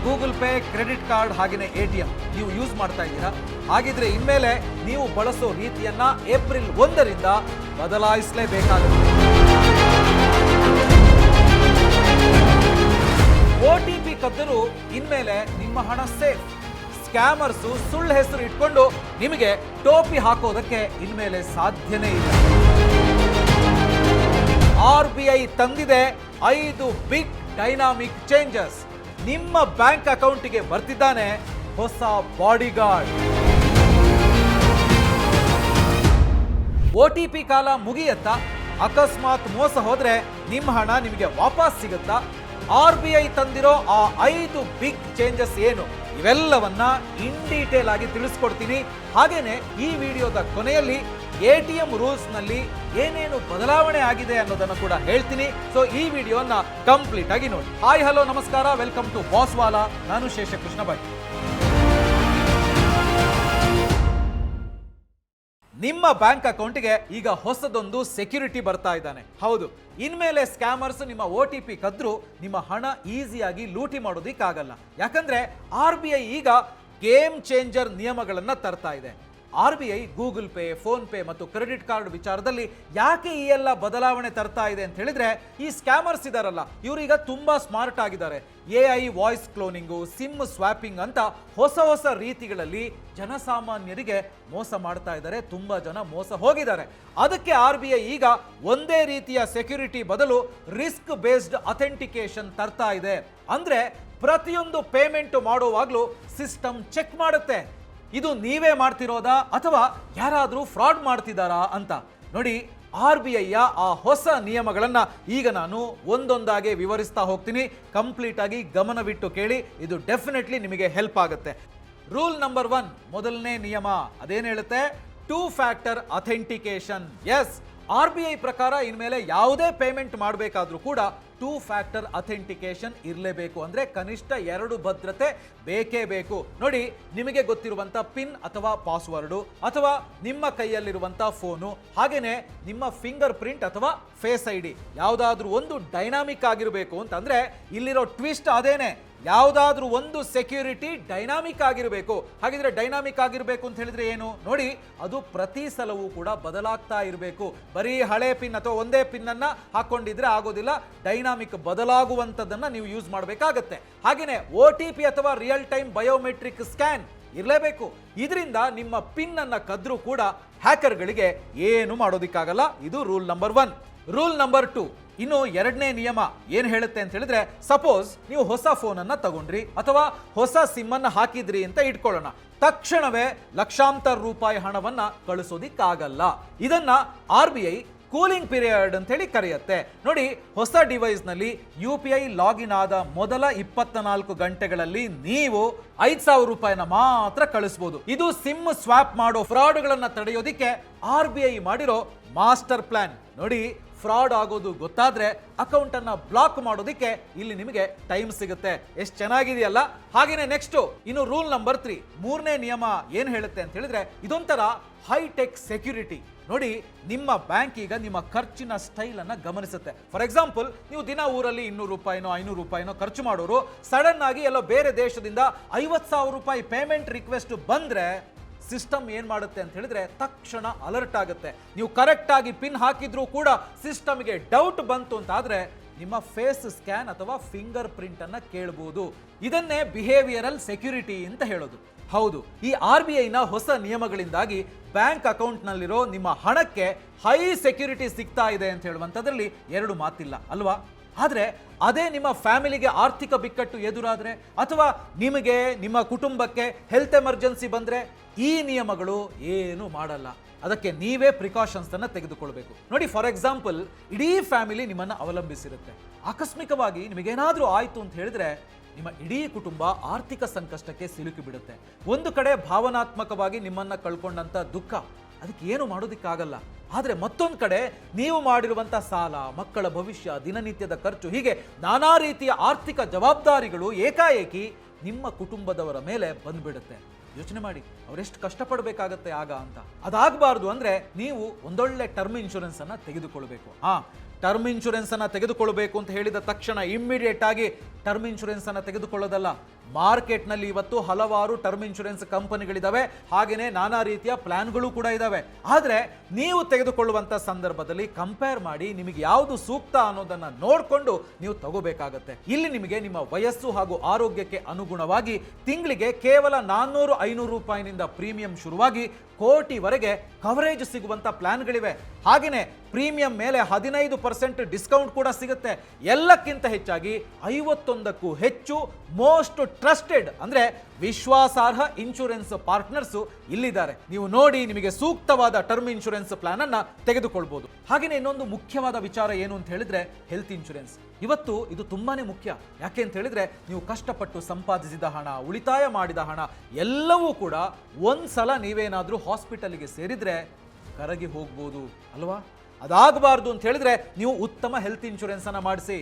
Google pay, credit card ಹಾಗೆಯೇ ATM ನೀವು use ಮಾಡ್ತಾ ಇದ್ದೀರಾ? ಹಾಗಿದ್ರೆ ಇನ್ಮೇಲೆ ನೀವು ಬಳಸೋ ರೀತಿಯನ್ನ ಏಪ್ರಿಲ್ 1ರಿಂದ ಬದಲಾಯಿಸಲೇಬೇಕಾಗುತ್ತೆ. OTP ಕದ್ದರು ಇನ್ಮೇಲೆ ನಿಮ್ಮ ಹಣ ಸೇಫ್. ಸ್ಕ್ಯಾಮರ್ಸು ಸುಳ್ಳು ಹೆಸರು ಇಟ್ಕೊಂಡು ನಿಮಗೆ ಟೋಪಿ ಹಾಕೋದಕ್ಕೆ ಇನ್ಮೇಲೆ ಸಾಧ್ಯನೇ ಇಲ್ಲ. RBI ತಂದಿದೆ 5 ಬಿಗ್ ಡೈನಾಮಿಕ್ ಚೇಂಜಸ್. ನಿಮ್ಮ ಬ್ಯಾಂಕ್ ಅಕೌಂಟಿಗೆ ಬರ್ತಿದ್ದಾನೆ ಹೊಸ ಬಾಡಿಗಾರ್ಡ್. OTP ಕಾಲ ಮುಗಿಯತ್ತಾ? ಅಕಸ್ಮಾತ್ ಮೋಸ ಹೋದ್ರೆ ನಿಮ್ಮ ಹಣ ನಿಮಗೆ ವಾಪಸ್ ಸಿಗುತ್ತಾ? RBI ತಂದಿರೋ ಆ 5 ಬಿಗ್ ಚೇಂಜಸ್ ಏನು, ಇವೆಲ್ಲವನ್ನ ಇನ್ ಡೀಟೇಲ್ ಆಗಿ ತಿಳಿಸ್ಕೊಡ್ತೀನಿ. ಹಾಗೇನೆ ಈ ವಿಡಿಯೋದ ಕೊನೆಯಲ್ಲಿ ATM ರೂಲ್ಸ್ ನಲ್ಲಿ ಏನೇನು ಬದಲಾವಣೆ ಆಗಿದೆ ಅನ್ನೋದನ್ನು ಕೂಡ ಹೇಳ್ತೀನಿ. ಸೊ ಈ ವಿಡಿಯೋನ ಕಂಪ್ಲೀಟ್ ಆಗಿ ನೋಡಿ. ಹಾಯ್ ಹಲೋ ನಮಸ್ಕಾರ, ವೆಲ್ಕಮ್ ಟು ಬಾಸ್ವಾಲಾ. ನಾನು ಶೇಷಕೃಷ್ಣ ಭಟ್. ನಿಮ್ಮ ಬ್ಯಾಂಕ್ ಅಕೌಂಟ್ಗೆ ಈಗ ಹೊಸದೊಂದು ಸೆಕ್ಯೂರಿಟಿ ಬರ್ತಾ ಇದ್ದಾನೆ. ಹೌದು, ಇನ್ಮೇಲೆ ಸ್ಕ್ಯಾಮರ್ಸ್ ನಿಮ್ಮ OTP ಕದ್ರು ನಿಮ್ಮ ಹಣ ಈಸಿಯಾಗಿ ಲೂಟಿ ಮಾಡೋದಿಕ್ಕಾಗಲ್ಲ. ಯಾಕಂದ್ರೆ RBI ಈಗ ಗೇಮ್ ಚೇಂಜರ್ ನಿಯಮಗಳನ್ನ ತರ್ತಾ ಇದೆ. RBI Google pay, phone pay ಮತ್ತು ಕ್ರೆಡಿಟ್ ಕಾರ್ಡ್ ವಿಚಾರದಲ್ಲಿ ಯಾಕೆ ಈ ಎಲ್ಲ ಬದಲಾವಣೆ ತರ್ತಾ ಇದೆ ಅಂತ ಹೇಳಿದ್ರೆ, ಈ ಸ್ಕ್ಯಾಮರ್ಸ್ ಇದಾರಲ್ಲ, ಇವರೀಗ ತುಂಬಾ ಸ್ಮಾರ್ಟ್ ಆಗಿದ್ದಾರೆ. AI ವಾಯ್ಸ್ ಕ್ಲೋನಿಂಗು, ಸಿಮ್ ಸ್ವಾಪಿಂಗ್ ಅಂತ ಹೊಸ ಹೊಸ ರೀತಿಗಳಲ್ಲಿ ಜನಸಾಮಾನ್ಯರಿಗೆ ಮೋಸ ಮಾಡ್ತಾ ಇದ್ದಾರೆ. ತುಂಬಾ ಜನ ಮೋಸ ಹೋಗಿದ್ದಾರೆ. ಅದಕ್ಕೆ RBI ಈಗ ಒಂದೇ ರೀತಿಯ ಸೆಕ್ಯೂರಿಟಿ ಬದಲು ರಿಸ್ಕ್ ಬೇಸ್ಡ್ ಅಥೆಂಟಿಕೇಶನ್ ತರ್ತಾ ಇದೆ. ಅಂದ್ರೆ ಪ್ರತಿಯೊಂದು ಪೇಮೆಂಟ್ ಮಾಡುವಾಗಲೂ ಸಿಸ್ಟಮ್ ಚೆಕ್ ಮಾಡುತ್ತೆ, ಇದು ನೀವೇ ಮಾಡ್ತಿರೋದಾ ಅಥವಾ ಯಾರಾದರೂ ಫ್ರಾಡ್ ಮಾಡ್ತಿದ್ದಾರಾ ಅಂತ. ನೋಡಿ, RBIಯ ಆ ಹೊಸ ನಿಯಮಗಳನ್ನ ಈಗ ನಾನು ಒಂದೊಂದಾಗಿ ವಿವರಿಸ್ತಾ ಹೋಗ್ತೀನಿ. ಕಂಪ್ಲೀಟ್ ಆಗಿ ಗಮನವಿಟ್ಟು ಕೇಳಿ, ಇದು ಡೆಫಿನೆಟ್ಲಿ ನಿಮಗೆ ಹೆಲ್ಪ್ ಆಗುತ್ತೆ. ರೂಲ್ ನಂಬರ್ 1, ಮೊದಲನೇ ನಿಯಮ ಅದೇನು ಹೇಳುತ್ತೆ? 2 ಫ್ಯಾಕ್ಟರ್ ಅಥೆಂಟಿಕೇಶನ್. ಎಸ್, RBI ಪ್ರಕಾರ ಇನ್ಮೇಲೆ ಯಾವುದೇ ಪೇಮೆಂಟ್ ಮಾಡಬೇಕಾದ್ರೂ ಕೂಡ 2 ಫ್ಯಾಕ್ಟರ್ ಅಥೆಂಟಿಕೇಶನ್ ಇರಲೇಬೇಕು. ಅಂದ್ರೆ ಕನಿಷ್ಠ 2 ಭದ್ರತೆ ಬೇಕೇ ಬೇಕು. ನೋಡಿ, ನಿಮಗೆ ಗೊತ್ತಿರುವಂತ ಪಿನ್ ಅಥವಾ ಪಾಸ್ವರ್ಡು, ಅಥವಾ ನಿಮ್ಮ ಕೈಯಲ್ಲಿರುವಂತ ಫೋನು, ಹಾಗೇನೆ ನಿಮ್ಮ ಫಿಂಗರ್ ಪ್ರಿಂಟ್ ಅಥವಾ ಫೇಸ್ ID ಯಾವುದಾದ್ರೂ ಒಂದು ಡೈನಾಮಿಕ್ ಆಗಿರಬೇಕು. ಅಂತಂದ್ರೆ ಇಲ್ಲಿರೋ ಟ್ವಿಸ್ಟ್ ಅದೇನೆ, ಯಾವುದಾದ್ರೂ ಒಂದು ಸೆಕ್ಯೂರಿಟಿ ಡೈನಾಮಿಕ್ ಆಗಿರಬೇಕು. ಹಾಗಿದ್ರೆ ಡೈನಾಮಿಕ್ ಆಗಿರಬೇಕು ಅಂತ ಹೇಳಿದ್ರೆ ಏನು? ನೋಡಿ, ಅದು ಪ್ರತಿ ಸಲವೂ ಕೂಡ ಬದಲಾಗ್ತಾ ಇರಬೇಕು. ಬರೀ ಹಳೆ ಪಿನ್ ಅಥವಾ ಒಂದೇ ಪಿನ್ ಅನ್ನ ಹಾಕೊಂಡಿದ್ರೆ ಆಗೋದಿಲ್ಲ. ಡೈನಾಮಿಕ್ ಬದಲಾಗುವಂತದನ್ನ ನೀವು ಯೂಸ್ ಮಾಡಬೇಕಾಗತ್ತೆ. ಹಾಗೇನೆ OTP ಅಥವಾ ರಿಯಲ್ ಟೈಮ್ ಬಯೋಮೆಟ್ರಿಕ್ ಸ್ಕ್ಯಾನ್ ಇರಲೇಬೇಕು. ಇದರಿಂದ ನಿಮ್ಮ ಪಿನ್ ಅನ್ನ ಕದ್ರೂ ಕೂಡ ಹ್ಯಾಕರ್ಗಳಿಗೆ ಏನು ಮಾಡೋದಿಕ್ಕಾಗಲ್ಲ. ಇದು ರೂಲ್ ನಂಬರ್ 1. ರೂಲ್ ನಂಬರ್ 2, ಇನ್ನು ಎರಡನೇ ನಿಯಮ ಏನ್ ಹೇಳುತ್ತೆ ಅಂತ ಹೇಳಿದ್ರೆ, ಸಪೋಸ್ ನೀವು ಹೊಸ ಫೋನ್ ಅನ್ನ ತಗೊಂಡ್ರಿ ಅಥವಾ ಹೊಸ ಸಿಮ್ ಅನ್ನ ಹಾಕಿದ್ರಿ ಅಂತ ಇಟ್ಕೊಳ್ಳೋಣ, ತಕ್ಷಣವೇ ಲಕ್ಷಾಂತರ ರೂಪಾಯಿ ಹಣವನ್ನ ಕಳಿಸೋದಿಕ್ಕಾಗಲ್ಲ. ಇದನ್ನ RBI ಕೂಲಿಂಗ್ ಪೀರಿಯಡ್ ಅಂತ ಹೇಳಿ ಕರೆಯುತ್ತೆ. ನೋಡಿ, ಹೊಸ ಡಿವೈಸ್ ನಲ್ಲಿ UPI ಲಾಗಿನ್ ಆದ ಮೊದಲ 24 ಗಂಟೆಗಳಲ್ಲಿ ನೀವು 5,000 ರೂಪಾಯಿನ ಮಾತ್ರ ಕಳಿಸಬಹುದು. ಇದು ಸಿಮ್ ಸ್ವಾಪ್ ಮಾಡೋ ಫ್ರಾಡ್ಗಳನ್ನ ತಡೆಯೋದಿಕ್ಕೆ RBI ಮಾಡಿರೋ ಮಾಸ್ಟರ್ ಪ್ಲಾನ್. ನೋಡಿ, ಫ್ರಾಡ್ ಆಗೋದು ಗೊತ್ತಾದ್ರೆ ಅಕೌಂಟ್ ಅನ್ನ ಬ್ಲಾಕ್ ಮಾಡೋದಿಕ್ಕೆ ಇಲ್ಲಿ ನಿಮಗೆ ಟೈಮ್ ಸಿಗುತ್ತೆ. ಎಷ್ಟು ಚೆನ್ನಾಗಿದೆಯಲ್ಲ. ಹಾಗೇನೆ ನೆಕ್ಸ್ಟ್, ಇನ್ನು ರೂಲ್ ನಂಬರ್ 3, ಮೂರನೇ ನಿಯಮ ಏನ್ ಹೇಳುತ್ತೆ ಅಂತ ಹೇಳಿದ್ರೆ, ಇದೊಂಥರ ಹೈಟೆಕ್ ಸೆಕ್ಯೂರಿಟಿ. ನೋಡಿ, ನಿಮ್ಮ ಬ್ಯಾಂಕ್ ಈಗ ನಿಮ್ಮ ಖರ್ಚಿನ ಸ್ಟೈಲ್ ಅನ್ನ ಗಮನಿಸುತ್ತೆ. ಫಾರ್ ಎಕ್ಸಾಂಪಲ್, ನೀವು ದಿನ ಊರಲ್ಲಿ 200 ರೂಪಾಯಿನೋ 500 ರೂಪಾಯಿನೋ ಖರ್ಚು ಮಾಡೋರು ಸಡನ್ ಆಗಿ ಎಲ್ಲೋ ಬೇರೆ ದೇಶದಿಂದ 50,000 ರೂಪಾಯಿ ಪೇಮೆಂಟ್ ರಿಕ್ವೆಸ್ಟ್ ಬಂದ್ರೆ ಸಿಸ್ಟಮ್ ಏನ್ ಮಾಡುತ್ತೆ ಅಂತ ಹೇಳಿದ್ರೆ, ತಕ್ಷಣ ಅಲರ್ಟ್ ಆಗುತ್ತೆ. ನೀವು ಕರೆಕ್ಟ್ ಆಗಿ ಪಿನ್ ಹಾಕಿದ್ರೂ ಕೂಡ ಸಿಸ್ಟಮ್ಗೆ ಡೌಟ್ ಬಂತು ಅಂತ ಆದ್ರೆ ನಿಮ್ಮ ಫೇಸ್ ಸ್ಕ್ಯಾನ್ ಅಥವಾ ಫಿಂಗರ್ ಪ್ರಿಂಟ್ ಅನ್ನ ಕೇಳಬಹುದು. ಇದನ್ನೇ ಬಿಹೇವಿಯರಲ್ ಸೆಕ್ಯೂರಿಟಿ ಅಂತ ಹೇಳೋದು. ಹೌದು, ಈ RBIನ ಹೊಸ ನಿಯಮಗಳಿಂದಾಗಿ ಬ್ಯಾಂಕ್ ಅಕೌಂಟ್ ನಲ್ಲಿರೋ ನಿಮ್ಮ ಹಣಕ್ಕೆ ಹೈ ಸೆಕ್ಯೂರಿಟಿ ಸಿಗ್ತಾ ಇದೆ ಅಂತ ಹೇಳುವಂತದ್ರಲ್ಲಿ ಎರಡು ಮಾತಿಲ್ಲ ಅಲ್ವಾ? ಆದ್ರೆ ಅದೇ ನಿಮ್ಮ ಫ್ಯಾಮಿಲಿಗೆ ಆರ್ಥಿಕ ಬಿಕ್ಕಟ್ಟು ಎದುರಾದ್ರೆ ಅಥವಾ ನಿಮಗೆ ನಿಮ್ಮ ಕುಟುಂಬಕ್ಕೆ ಹೆಲ್ತ್ ಎಮರ್ಜೆನ್ಸಿ ಬಂದ್ರೆ ಈ ನಿಯಮಗಳು ಏನು ಮಾಡಲ್ಲ. ಅದಕ್ಕೆ ನೀವೇ ಪ್ರಿಕಾಷನ್ಸ್ ಅನ್ನ ತೆಗೆದುಕೊಳ್ಬೇಕು. ನೋಡಿ, ಫಾರ್ ಎಕ್ಸಾಂಪಲ್, ಇಡೀ ಫ್ಯಾಮಿಲಿ ನಿಮ್ಮನ್ನ ಅವಲಂಬಿಸಿರುತ್ತೆ. ಆಕಸ್ಮಿಕವಾಗಿ ನಿಮಗೇನಾದ್ರೂ ಆಯ್ತು ಅಂತ ಹೇಳಿದ್ರೆ ನಿಮ್ಮ ಇಡೀ ಕುಟುಂಬ ಆರ್ಥಿಕ ಸಂಕಷ್ಟಕ್ಕೆ ಸಿಲುಕಿ ಬಿಡುತ್ತೆ. ಒಂದು ಕಡೆ ಭಾವನಾತ್ಮಕವಾಗಿ ನಿಮ್ಮನ್ನ ಕಳ್ಕೊಂಡಂತ ದುಃಖ, ಅದಕ್ಕೆ ಏನು ಮಾಡೋದಿಕ್ಕಾಗಲ್ಲ. ಆದರೆ ಮತ್ತೊಂದು ಕಡೆ ನೀವು ಮಾಡಿರುವಂಥ ಸಾಲ, ಮಕ್ಕಳ ಭವಿಷ್ಯ, ದಿನನಿತ್ಯದ ಖರ್ಚು, ಹೀಗೆ ನಾನಾ ರೀತಿಯ ಆರ್ಥಿಕ ಜವಾಬ್ದಾರಿಗಳು ಏಕಾಏಕಿ ನಿಮ್ಮ ಕುಟುಂಬದವರ ಮೇಲೆ ಬಂದ್ಬಿಡುತ್ತೆ. ಯೋಚನೆ ಮಾಡಿ, ಅವರೆಷ್ಟು ಕಷ್ಟಪಡಬೇಕಾಗತ್ತೆ ಆಗ ಅಂತ. ಅದಾಗಬಾರ್ದು ಅಂದ್ರೆ ನೀವು ಒಂದೊಳ್ಳೆ ಟರ್ಮ್ ಇನ್ಶೂರೆನ್ಸ್ ಅನ್ನ ತೆಗೆದುಕೊಳ್ಬೇಕು. ಟರ್ಮ್ ಇನ್ಶೂರೆನ್ಸ್ ಅನ್ನ ತೆಗೆದುಕೊಳ್ಳಬೇಕು ಅಂತ ಹೇಳಿದ ತಕ್ಷಣ ಇಮ್ಮಿಡಿಯೇಟ್ ಆಗಿ ಟರ್ಮ್ ಇನ್ಶೂರೆನ್ಸ್ ಅನ್ನ ತೆಗೆದುಕೊಳ್ಳೋದಲ್ಲ, ಮಾರ್ಕೆಟ್ನಲ್ಲಿ ಇವತ್ತು ಹಲವಾರು ಟರ್ಮ್ ಇನ್ಶೂರೆನ್ಸ್ ಕಂಪನಿಗಳಿದಾವೆ, ಹಾಗೇನೆ ನಾನಾ ರೀತಿಯ ಪ್ಲಾನ್ಗಳು ಕೂಡ ಇದಾವೆ. ಆದರೆ ನೀವು ತೆಗೆದುಕೊಳ್ಳುವಂತ ಸಂದರ್ಭದಲ್ಲಿ ಕಂಪೇರ್ ಮಾಡಿ ನಿಮಗೆ ಯಾವುದು ಸೂಕ್ತ ಅನ್ನೋದನ್ನ ನೋಡಿಕೊಂಡು ನೀವು ತಗೋಬೇಕಾಗತ್ತೆ. ಇಲ್ಲಿ ನಿಮಗೆ ನಿಮ್ಮ ವಯಸ್ಸು ಹಾಗೂ ಆರೋಗ್ಯಕ್ಕೆ ಅನುಗುಣವಾಗಿ ತಿಂಗಳಿಗೆ ಕೇವಲ 400-500 ರೂಪಾಯಿನಿಂದ ಪ್ರೀಮಿಯಂ ಶುರುವಾಗಿ ಕೋಟಿವರೆಗೆ ಕವರೇಜ್ ಸಿಗುವಂತ ಪ್ಲಾನ್ಗಳಿವೆ. ಹಾಗೆಯೇ ಪ್ರೀಮಿಯಂ ಮೇಲೆ 15% ಡಿಸ್ಕೌಂಟ್ ಕೂಡ ಸಿಗುತ್ತೆ. ಎಲ್ಲಕ್ಕಿಂತ ಹೆಚ್ಚಾಗಿ 51ಕ್ಕೂ ಹೆಚ್ಚು ಮೋಸ್ಟ್ ಟ್ರಸ್ಟೆಡ್ ಅಂದ್ರೆ ವಿಶ್ವಾಸಾರ್ಹ ಇನ್ಶೂರೆನ್ಸ್ ಪಾರ್ಟ್ನರ್ಸ್ ಇಲ್ಲಿದ್ದಾರೆ. ನೀವು ನೋಡಿ ನಿಮಗೆ ಸೂಕ್ತವಾದ ಟರ್ಮ್ ಇನ್ಶೂರೆನ್ಸ್ ಪ್ಲಾನ್ ಅನ್ನ ತೆಗೆದುಕೊಳ್ಬಹುದು. ಹಾಗೆಯೇ ಇನ್ನೊಂದು ಮುಖ್ಯವಾದ ವಿಚಾರ ಏನು ಅಂತ ಹೇಳಿದ್ರೆ ಹೆಲ್ತ್ ಇನ್ಶೂರೆನ್ಸ್. ಇವತ್ತು ಇದು ತುಂಬಾನೇ ಮುಖ್ಯ. ಯಾಕೆ ಅಂತ ಹೇಳಿದ್ರೆ ನೀವು ಕಷ್ಟಪಟ್ಟು ಸಂಪಾದಿಸಿದ ಹಣ, ಉಳಿತಾಯ ಮಾಡಿದ ಹಣ ಎಲ್ಲವೂ ಕೂಡ ಒಂದ್ಸಲ ನೀವೇನಾದ್ರೂ ಹಾಸ್ಪಿಟಲ್ಗೆ ಸೇರಿದ್ರೆ ಕರಗಿ ಹೋಗ್ಬೋದು ಅಲ್ವಾ? ಅದಾಗಬಾರ್ದು ಅಂತ ಹೇಳಿದ್ರೆ ನೀವು ಉತ್ತಮ ಹೆಲ್ತ್ ಇನ್ಶೂರೆನ್ಸ್ ಅನ್ನ ಮಾಡಿಸಿ.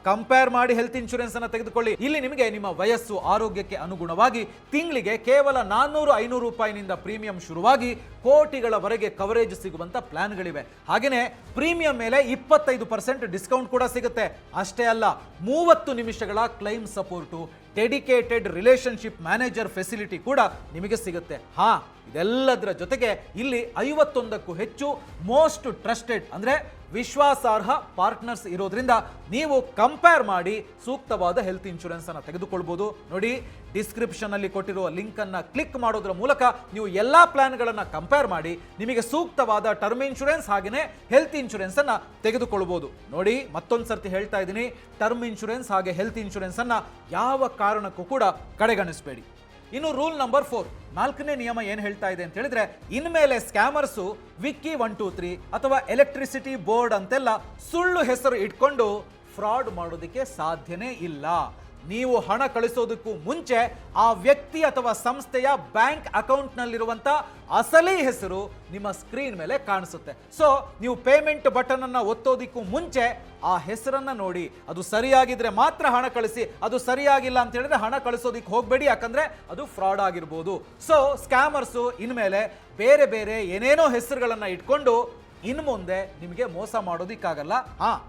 ಕಂಪೇರ್ ಮಾಡಿ ಹೆಲ್ತ್ ಇನ್ಶೂರೆನ್ಸ್ ಅನ್ನ ತೆಗೆದುಕೊಳ್ಳಿ. ಇಲ್ಲಿ ನಿಮಗೆ ನಿಮ್ಮ ವಯಸ್ಸು ಆರೋಗ್ಯಕ್ಕೆ ಅನುಗುಣವಾಗಿ ತಿಂಗಳಿಗೆ ಕೇವಲ 400-500 ರೂಪಾಯಿನಿಂದ ಪ್ರೀಮಿಯಂ ಶುರುವಾಗಿ ಕೋಟಿಗಳವರೆಗೆ ಕವರೇಜ್ ಸಿಗುವಂತ ಪ್ಲಾನ್ಗಳಿವೆ. ಹಾಗೆಯೇ ಪ್ರೀಮಿಯಂ ಮೇಲೆ 25% ಡಿಸ್ಕೌಂಟ್ ಕೂಡ ಸಿಗುತ್ತೆ. ಅಷ್ಟೇ ಅಲ್ಲ, 30 ನಿಮಿಷಗಳ claim support, dedicated relationship manager facility ಕೂಡ ನಿಮಗೆ ಸಿಗುತ್ತೆ. ಇದೆಲ್ಲದರ ಜೊತೆಗೆ ಇಲ್ಲಿ 51ಕ್ಕೂ ಹೆಚ್ಚು ಮೋಸ್ಟ್ ಟ್ರಸ್ಟೆಡ್ ಅಂದ್ರೆ ವಿಶ್ವಾಸಾರ್ಹ ಪಾರ್ಟ್ನರ್ಸ್ ಇರೋದ್ರಿಂದ ನೀವು ಕಂಪೇರ್ ಮಾಡಿ ಸೂಕ್ತವಾದ ಹೆಲ್ತ್ ಇನ್ಶೂರೆನ್ಸ್ ಅನ್ನು ತೆಗೆದುಕೊಳ್ಬಹುದು. ನೋಡಿ, ಡಿಸ್ಕ್ರಿಪ್ಷನ್ ಅಲ್ಲಿ ಕೊಟ್ಟಿರುವ ಲಿಂಕ್ ಅನ್ನ ಕ್ಲಿಕ್ ಮಾಡೋದ್ರ ಮೂಲಕ ನೀವು ಎಲ್ಲಾ ಪ್ಲಾನ್ಗಳನ್ನ ಕಂಪೇರ್ ಮಾಡಿ ನಿಮಗೆ ಸೂಕ್ತವಾದ ಟರ್ಮ್ ಇನ್ಶೂರೆನ್ಸ್ ಹಾಗೆಯೇ ಹೆಲ್ತ್ ಇನ್ಶೂರೆನ್ಸ್ ಅನ್ನ ತೆಗೆದುಕೊಳ್ಳಬಹುದು. ನೋಡಿ, ಮತ್ತೊಂದು ಸರ್ತಿ ಹೇಳ್ತಾ ಇದ್ದೀನಿ, ಟರ್ಮ್ ಇನ್ಶೂರೆನ್ಸ್ ಹಾಗೆ ಹೆಲ್ತ್ ಇನ್ಶೂರೆನ್ಸ್ ಅನ್ನ ಯಾವ ಕಾರಣಕ್ಕೂ ಕೂಡ ಕಡೆಗಣಿಸಬೇಡಿ. ಇನ್ನು ರೂಲ್ ನಂಬರ್ 4, 4ನೇ ನಿಯಮ ಏನು ಹೇಳ್ತಾ ಇದೆ ಅಂತ ಹೇಳಿದ್ರೆ, ಇನ್ಮೇಲೆ ಸ್ಕ್ಯಾಮರ್ಸು ವಿಕ್ಕಿ 123 ಅಥವಾ ಎಲೆಕ್ಟ್ರಿಸಿಟಿ ಬೋರ್ಡ್ ಅಂತೆಲ್ಲ ಸುಳ್ಳು ಹೆಸರು ಇಟ್ಕೊಂಡು ಫ್ರಾಡ್ ಮಾಡೋದಕ್ಕೆ ಸಾಧ್ಯನೇ ಇಲ್ಲ. ನೀವು ಹಣ ಕಳಿಸೋದಕ್ಕೂ ಮುಂಚೆ ಆ ವ್ಯಕ್ತಿ ಅಥವಾ ಸಂಸ್ಥೆಯ ಬ್ಯಾಂಕ್ ಅಕೌಂಟ್ನಲ್ಲಿರುವಂಥ ಅಸಲಿ ಹೆಸರು ನಿಮ್ಮ ಸ್ಕ್ರೀನ್ ಮೇಲೆ ಕಾಣಿಸುತ್ತೆ. ಸೊ ನೀವು ಪೇಮೆಂಟ್ ಬಟನ್ ಅನ್ನ ಒತ್ತೋದಕ್ಕೂ ಮುಂಚೆ ಆ ಹೆಸರನ್ನ ನೋಡಿ, ಅದು ಸರಿಯಾಗಿದ್ರೆ ಮಾತ್ರ ಹಣ ಕಳಿಸಿ. ಅದು ಸರಿಯಾಗಿಲ್ಲ ಅಂತ ಹೇಳಿದ್ರೆ ಹಣ ಕಳಿಸೋದಿಕ್ಕೆ ಹೋಗಬೇಡಿ, ಯಾಕಂದ್ರೆ ಅದು ಫ್ರಾಡ್ ಆಗಿರ್ಬೋದು. ಸೊ ಸ್ಕ್ಯಾಮರ್ಸು ಇನ್ಮೇಲೆ ಬೇರೆ ಬೇರೆ ಏನೇನೋ ಹೆಸರುಗಳನ್ನ ಇಟ್ಕೊಂಡು ಇನ್ನು ಮುಂದೆ ನಿಮಗೆ ಮೋಸ ಮಾಡೋದಿಕ್ಕಾಗಲ್ಲ.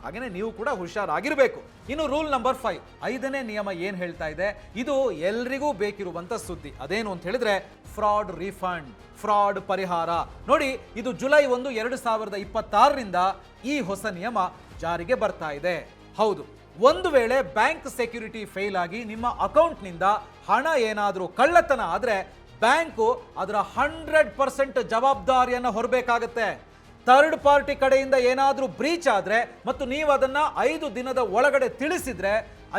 ಹಾಗೇನೆ ನೀವು ಕೂಡ ಹುಷಾರಾಗಿರ್ಬೇಕು. ಇನ್ನು ರೂಲ್ ನಂಬರ್ 5, 5ನೇ ನಿಯಮ ಏನ್ ಹೇಳ್ತಾ ಇದೆ, ಇದು ಎಲ್ರಿಗೂ ಬೇಕಿರುವಂತ ಸುದ್ದಿ. ಅದೇನು ಅಂತ ಹೇಳಿದ್ರೆ ಫ್ರಾಡ್ ರಿಫಂಡ್, ಫ್ರಾಡ್ ಪರಿಹಾರ. ನೋಡಿ, ಇದು ಜುಲೈ 1, 2026ರಿಂದ ಈ ಹೊಸ ನಿಯಮ ಜಾರಿಗೆ ಬರ್ತಾ ಇದೆ. ಹೌದು, ಒಂದು ವೇಳೆ ಬ್ಯಾಂಕ್ ಸೆಕ್ಯೂರಿಟಿ ಫೇಲ್ ಆಗಿ ನಿಮ್ಮ ಅಕೌಂಟ್ನಿಂದ ಹಣ ಏನಾದರೂ ಕಳ್ಳತನ ಆದ್ರೆ ಬ್ಯಾಂಕು ಅದರ 100% ಜವಾಬ್ದಾರಿಯನ್ನು ಹೊರಬೇಕಾಗತ್ತೆ. ಥರ್ಡ್ ಪಾರ್ಟಿ ಕಡೆಯಿಂದ ಏನಾದರೂ ಬ್ರೀಚ್ ಆದರೆ ಮತ್ತು ನೀವು ಅದನ್ನ 5 ದಿನದ ಒಳಗಡೆ ತಿಳಿಸಿದ್ರೆ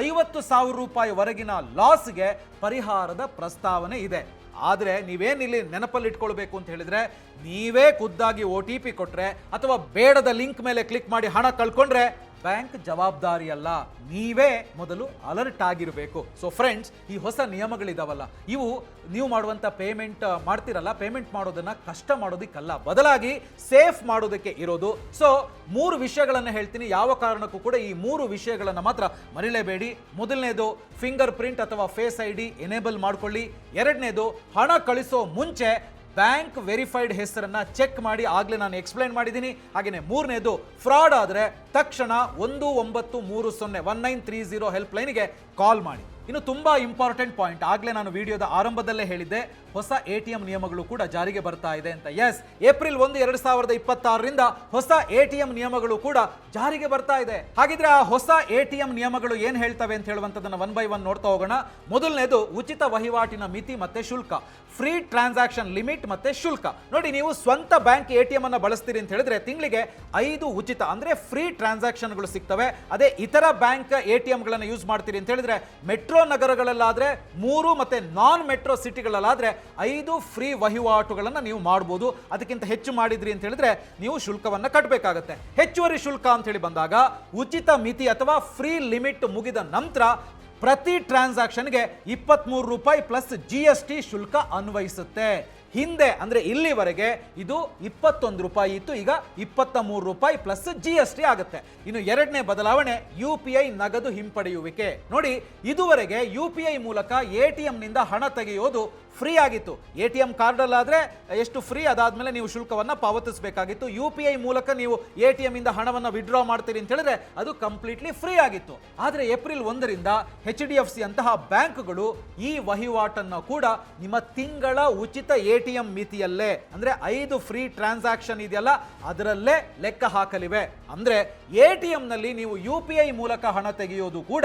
50,000 ರೂಪಾಯಿವರೆಗಿನ ಲಾಸ್ಗೆ ಪರಿಹಾರದ ಪ್ರಸ್ತಾವನೆ ಇದೆ. ಆದರೆ ನೀವೇನಿಲ್ಲಿ ನೆನಪಲ್ಲಿ ಇಟ್ಕೊಳ್ಬೇಕು ಅಂತ ಹೇಳಿದ್ರೆ, ನೀವೇ ಖುದ್ದಾಗಿ OTP ಕೊಟ್ರೆ ಅಥವಾ ಬೇಡದ ಲಿಂಕ್ ಮೇಲೆ ಕ್ಲಿಕ್ ಮಾಡಿ ಹಣ ಕಳ್ಕೊಂಡ್ರೆ ಬ್ಯಾಂಕ್ ಜವಾಬ್ದಾರಿ ಅಲ್ಲ, ನೀವೇ ಮೊದಲು ಅಲರ್ಟ್ ಆಗಿರಬೇಕು. ಸೊ ಫ್ರೆಂಡ್ಸ್, ಈ ಹೊಸ ನಿಯಮಗಳಿದಾವಲ್ಲ, ಇವು ನೀವು ಮಾಡುವಂತ ಪೇಮೆಂಟ್ ಮಾಡ್ತಿರಲ್ಲ, ಪೇಮೆಂಟ್ ಮಾಡೋದನ್ನ ಕಷ್ಟ ಮಾಡೋದಕ್ಕಲ್ಲ, ಬದಲಾಗಿ ಸೇಫ್ ಮಾಡೋದಕ್ಕೆ ಇರೋದು. ಸೊ 3 ವಿಷಯಗಳನ್ನು ಹೇಳ್ತೀನಿ, ಯಾವ ಕಾರಣಕ್ಕೂ ಕೂಡ ಈ 3 ವಿಷಯಗಳನ್ನು ಮಾತ್ರ ಮರಿಲೇಬೇಡಿ. ಮೊದಲನೇದು, ಫಿಂಗರ್ ಪ್ರಿಂಟ್ ಅಥವಾ ಫೇಸ್ ID ಎನೇಬಲ್ ಮಾಡ್ಕೊಳ್ಳಿ. ಎರಡನೇದು, ಹಣ ಕಳಿಸೋ ಮುಂಚೆ ಬ್ಯಾಂಕ್ ವೆರಿಫೈಡ್ ಹೆಸರನ್ನ ಚೆಕ್ ಮಾಡಿ, ಆಗ್ಲೇ ನಾನು ಎಕ್ಸ್ಪ್ಲೈನ್ ಮಾಡಿದ್ದೀನಿ. ಹಾಗೇನೆ ಮೂರನೇದು, ಫ್ರಾಡ್ ಆದ್ರೆ ತಕ್ಷಣ 1930 ಹೆಲ್ಪ್ ಲೈನ್ಗೆ ಕಾಲ್ ಮಾಡಿ. ಇನ್ನು ತುಂಬಾ ಇಂಪಾರ್ಟೆಂಟ್ ಪಾಯಿಂಟ್, ಆಗ್ಲೇ ನಾನು ವಿಡಿಯೋದ ಆರಂಭದಲ್ಲೇ ಹೇಳಿದ್ದೆ, ಹೊಸ ATM ನಿಯಮಗಳು ಕೂಡ ಜಾರಿಗೆ ಬರ್ತಾ ಇದೆ ಅಂತ. ಎಸ್, ಏಪ್ರಿಲ್ 1, 2026ರಿಂದ ಹೊಸ ATM ನಿಯಮಗಳು ಕೂಡ ಜಾರಿಗೆ ಬರ್ತಾ ಇದೆ. ಹಾಗಿದ್ರೆ ಆ ಹೊಸ ATM ನಿಯಮಗಳು ಏನ್ ಹೇಳ್ತವೆ ಅಂತ ಹೇಳುವಂತದನ್ನ 1 by 1 ನೋಡ್ತಾ ಹೋಗೋಣ. ಮೊದಲನೇದು, ಉಚಿತ ವಹಿವಾಟಿನ ಮಿತಿ ಮತ್ತೆ ಶುಲ್ಕ, ಫ್ರೀ ಟ್ರಾನ್ಸಾಕ್ಷನ್ ಲಿಮಿಟ್ ಮತ್ತೆ ಶುಲ್ಕ. ನೋಡಿ, ನೀವು ಸ್ವಂತ ಬ್ಯಾಂಕ್ ATM ಅನ್ನ ಬಳಸ್ತೀರಿ ಅಂತ ಹೇಳಿದ್ರೆ ತಿಂಗಳಿಗೆ 5 ಉಚಿತ ಅಂದ್ರೆ ಫ್ರೀ ಟ್ರಾನ್ಸಾಕ್ಷನ್ಗಳು ಸಿಗ್ತವೆ. ಅದೇ ಇತರ ಬ್ಯಾಂಕ್ ATM ಗಳನ್ನ ಯೂಸ್ ಮಾಡ್ತೀರಿ ಅಂತ ಹೇಳಿದ್ರೆ ಮೆಟ್ರೋ ನಗರಗಳಲ್ಲಾದ್ರೆ 3 ಮತ್ತೆ ನಾನ್ ಮೆಟ್ರೋ ಸಿಟಿಗಳಲ್ಲಾದ್ರೆ 5 ಫ್ರೀ ವಹಿವಾಟುಗಳನ್ನ ನೀವು ಮಾಡಬಹುದು. ಅದಕ್ಕಿಂತ ಹೆಚ್ಚು ಮಾಡಿದ್ರಿ ಅಂತ ಹೇಳಿದ್ರೆ ನೀವು ಶುಲ್ಕವನ್ನ ಕಟ್ಟಬೇಕಾಗತ್ತೆ. ಹೆಚ್ಚುವರಿ ಶುಲ್ಕ ಅಂತ ಹೇಳಿ ಬಂದಾಗ, ಉಚಿತ ಮಿತಿ ಅಥವಾ ಫ್ರೀ ಲಿಮಿಟ್ ಮುಗಿದ ನಂತರ ಪ್ರತಿ ಟ್ರಾನ್ಸಾಕ್ಷನ್ಗೆ 23 ರೂಪಾಯಿ ಪ್ಲಸ್ GST ಶುಲ್ಕ ಅನ್ವಯಿಸುತ್ತೆ. ಹಿಂದೆ ಅಂದ್ರೆ ಇಲ್ಲಿವರೆಗೆ ಇದು 21 ರೂಪಾಯಿ ಇತ್ತು, ಈಗ 23 ರೂಪಾಯಿ ಪ್ಲಸ್ GST ಆಗುತ್ತೆ. ಇನ್ನು ಎರಡನೇ ಬದಲಾವಣೆ, UPI ನಗದು ಹಿಂಪಡೆಯುವಿಕೆ. ನೋಡಿ, ಇದುವರೆಗೆ UPI ಮೂಲಕ ATM ನಿಂದ ಹಣ ತೆಗೆಯೋದು ಫ್ರೀ ಆಗಿತ್ತು. ATM ಕಾರ್ಡಲ್ಲಾದರೆ ಎಷ್ಟು ಫ್ರೀ, ಅದಾದಮೇಲೆ ನೀವು ಶುಲ್ಕವನ್ನು ಪಾವತಿಸಬೇಕಾಗಿತ್ತು. UPI ಮೂಲಕ ನೀವು ATM ಇಂದ ಹಣವನ್ನು ವಿಡ್ರಾ ಮಾಡ್ತೀರಿ ಅಂತ ಹೇಳಿದ್ರೆ ಅದು ಕಂಪ್ಲೀಟ್ಲಿ ಫ್ರೀ ಆಗಿತ್ತು. ಆದರೆ ಏಪ್ರಿಲ್ 1ರಿಂದ HDFC ಅಂತಹ ಬ್ಯಾಂಕ್ಗಳು ಈ ವಹಿವಾಟನ್ನು ಕೂಡ ನಿಮ್ಮ ತಿಂಗಳ ಉಚಿತ ATM ಮಿತಿಯಲ್ಲೇ, ಅಂದರೆ 5 ಫ್ರೀ ಟ್ರಾನ್ಸಾಕ್ಷನ್ ಇದೆಯಲ್ಲ ಅದರಲ್ಲೇ ಲೆಕ್ಕ ಹಾಕಲಿವೆ. ಅಂದರೆ ATMನಲ್ಲಿ ನೀವು UPI ಮೂಲಕ ಹಣ ತೆಗೆಯೋದು ಕೂಡ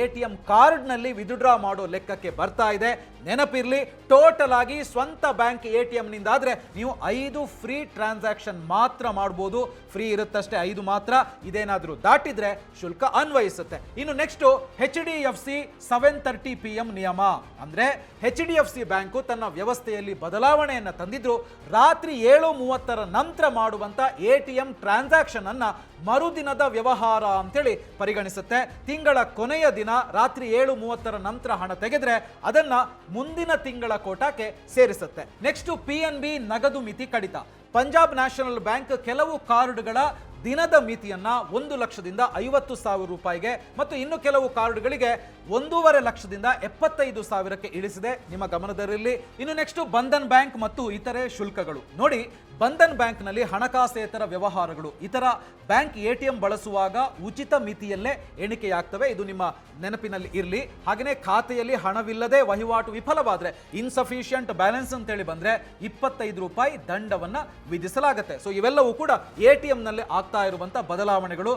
ATM ಕಾರ್ಡ್ನಲ್ಲಿ ವಿತ್ಡ್ರಾ ಮಾಡೋ ಲೆಕ್ಕಕ್ಕೆ ಬರ್ತಾ ಇದೆ. ನೆನಪಿರಲಿ, ಟೋಟಲ್ ಆಗಿ ಸ್ವಂತ ಬ್ಯಾಂಕ್ ATMನಿಂದ ಆದರೆ ನೀವು 5 ಫ್ರೀ ಟ್ರಾನ್ಸಾಕ್ಷನ್ ಮಾತ್ರ ಮಾಡ್ಬೋದು. ಫ್ರೀ ಇರುತ್ತಷ್ಟೇ 5 ಮಾತ್ರ. ಇದೇನಾದರೂ ದಾಟಿದ್ರೆ ಶುಲ್ಕ ಅನ್ವಯಿಸುತ್ತೆ. ಇನ್ನು ನೆಕ್ಸ್ಟ್ HDFC 7:30 PM ನಿಯಮ. ಅಂದರೆ HDFC ಬ್ಯಾಂಕು ತನ್ನ ವ್ಯವಸ್ಥೆಯಲ್ಲಿ ಬದಲಾವಣೆಯನ್ನು ತಂದಿದ್ರು. ರಾತ್ರಿ 7:30 ನಂತರ ಮಾಡುವಂತ ATM ಟ್ರಾನ್ಸಾಕ್ಷನ್ ಅನ್ನ ಮರುದಿನದ ವ್ಯವಹಾರ ಅಂತೇಳಿ ಪರಿಗಣಿಸುತ್ತೆ. ತಿಂಗಳ ಕೊನೆಯ ದಿನ ರಾತ್ರಿ 7:30 ನಂತರ ಹಣ ತೆಗೆದ್ರೆ ಅದನ್ನ ಮುಂದಿನ ತಿಂಗಳ ಕೋಟಾಕ್ಕೆ ಸೇರಿಸುತ್ತೆ. ನೆಕ್ಸ್ಟ್ PNB ನಗದು ಮಿತಿ ಕಡಿತ. ಪಂಜಾಬ್ ನ್ಯಾಷನಲ್ ಬ್ಯಾಂಕ್ ಕೆಲವು ಕಾರ್ಡ್ಗಳ ದಿನದ ಮಿತಿಯನ್ನ 1 ಲಕ್ಷದಿಂದ 50,000 ರೂಪಾಯಿಗೆ ಮತ್ತು ಇನ್ನು ಕೆಲವು ಕಾರ್ಡ್ಗಳಿಗೆ 1.5 ಲಕ್ಷದಿಂದ 75,000ಕ್ಕೆ ಇಳಿಸಿದೆ. ನಿಮ್ಮ ಗಮನದಲ್ಲಿರಲಿ. ಇನ್ನು ನೆಕ್ಸ್ಟ್ ಬಂಧನ್ ಬ್ಯಾಂಕ್ ಮತ್ತು ಇತರೆ ಶುಲ್ಕಗಳು. ನೋಡಿ, ಬಂಧನ್ ಬ್ಯಾಂಕ್ನಲ್ಲಿ ಹಣಕಾಸೇತರ ವ್ಯವಹಾರಗಳು ಇತರ ಬ್ಯಾಂಕ್ ATM ಬಳಸುವಾಗ ಉಚಿತ ಮಿತಿಯಲ್ಲೇ ಎಣಿಕೆಯಾಗ್ತವೆ. ಇದು ನಿಮ್ಮ ನೆನಪಿನಲ್ಲಿ ಇರಲಿ. ಹಾಗೆಯೇ ಖಾತೆಯಲ್ಲಿ ಹಣವಿಲ್ಲದೆ ವಹಿವಾಟು ವಿಫಲವಾದರೆ, ಇನ್ಸಫಿಷಿಯಂಟ್ ಬ್ಯಾಲೆನ್ಸ್ ಅಂತೇಳಿ ಬಂದರೆ 25 ರೂಪಾಯಿ ದಂಡವನ್ನು ವಿಧಿಸಲಾಗುತ್ತೆ. ಸೊ ಇವೆಲ್ಲವೂ ಕೂಡ ATMನಲ್ಲಿ ಆಗ್ತಾ ಇರುವಂಥ ಬದಲಾವಣೆಗಳು.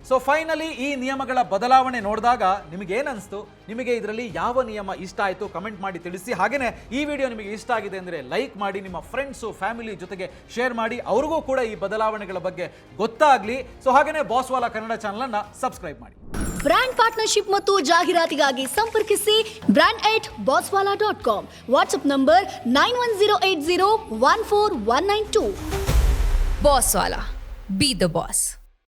ಸೊ ಫೈನಲಿ ಈ ನಿಯಮಗಳ ಬದಲಾವಣೆ ನೋಡಿದಾಗ ನಿಮಗೇನಿಸ್ತು? ನಿಮಗೆ ಇದರಲ್ಲಿ ಯಾವ ನಿಯಮ ಇಷ್ಟ ಆಯಿತು ಕಮೆಂಟ್ ಮಾಡಿ ತಿಳಿಸಿ. ಹಾಗೆಯೇ ಈ ವಿಡಿಯೋ ನಿಮಗೆ ಇಷ್ಟ ಆಗಿದೆ ಅಂದರೆ ಲೈಕ್ ಮಾಡಿ, ನಿಮ್ಮ ಫ್ರೆಂಡ್ಸು ಫ್ಯಾಮಿಲಿ ಜೊತೆಗೆ ಶೇರ್ ಮಾಡಿ, ಅವ್ರಿಗೂ ಕೂಡ ಈ ಬದಲಾವಣೆಗಳ ಬಗ್ಗೆ ಗೊತ್ತಾಗಲಿ. ಸೊ ಹಾಗೆಯೇ ಬಾಸ್ವಾಲಾ ಕನ್ನಡ ಚಾನಲನ್ನು ಸಬ್ಸ್ಕ್ರೈಬ್ ಮಾಡಿ. ಬ್ರ್ಯಾಂಡ್ ಪಾರ್ಟ್ನರ್ಶಿಪ್ ಮತ್ತು ಜಾಹೀರಾತಿಗಾಗಿ ಸಂಪರ್ಕಿಸಿ brand@bosswala.com. WhatsApp number 9108014192. Bosswala. Be the boss.